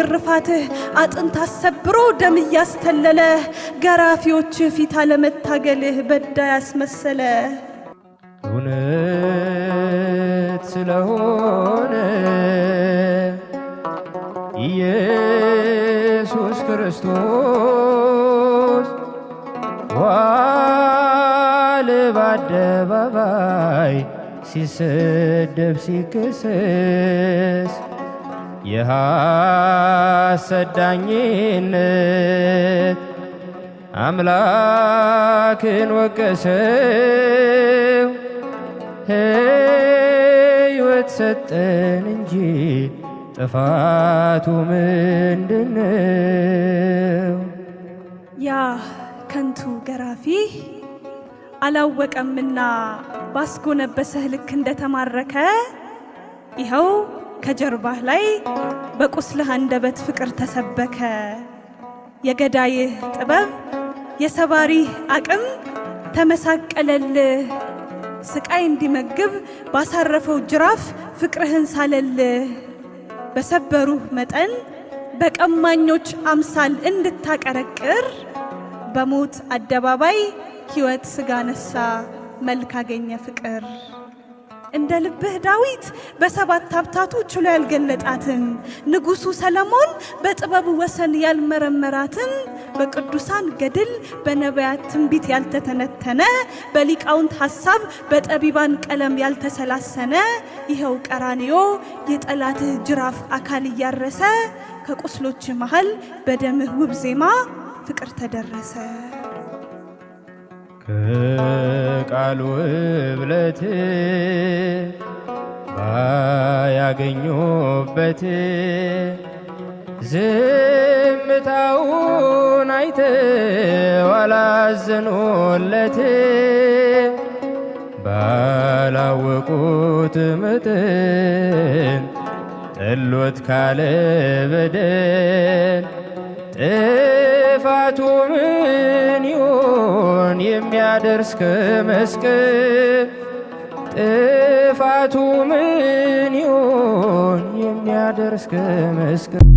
ግርፋትህ አጥንት አሰብሮ ደም ያስተለለ ገራፊዎች ፊት አለመታገልህ በዳይ ያስመሰለ እውነት ስለሆነ ኢየሱስ ክርስቶስ ዋለ በአደባባይ ሲሰደብ ሲከሰስ የሐሰት ዳኝነት አምላክን ወቀሰው። ሕይወት ሰጠን እንጂ ጥፋቱ ምንድነው? ያ ከንቱ ገራፊ አላወቀምና ባስጎነበሰህ ልክ እንደተማረከ ይኸው ከጀርባህ ላይ በቁስልህ አንደበት ፍቅር ተሰበከ። የገዳይህ ጥበብ የሰባሪህ አቅም ተመሳቀለልህ። ስቃይ እንዲመግብ ባሳረፈው ጅራፍ ፍቅርህን ሳለልህ። በሰበሩህ መጠን በቀማኞች አምሳል እንድታቀረቅር በሞት አደባባይ ሕይወት ሥጋ ነሳ መልክ አገኘ ፍቅር። እንደ ልብህ ዳዊት በሰባት ሀብታቱ ችሎ ያልገለጣትን ንጉሡ ሰለሞን በጥበቡ ወሰን ያልመረመራትን በቅዱሳን ገድል በነቢያት ትንቢት ያልተተነተነ በሊቃውንት ሐሳብ በጠቢባን ቀለም ያልተሰላሰነ ይኸው ቀራንዮ የጠላትህ ጅራፍ አካል እያረሰ ከቁስሎች መሃል በደምህ ውብ ዜማ ፍቅር ተደረሰ። ከቃሉ እብለት ባያገኙበት ዝምታውን አይተው አላዘኑለት። ባላወቁት መጠን ጠሎት ካለ በደል ጥፋቱ ምን ይሆን የሚያደርስ ከመስቀል? ጥፋቱ ምን ይሆን የሚያደርስ ከመስቀል?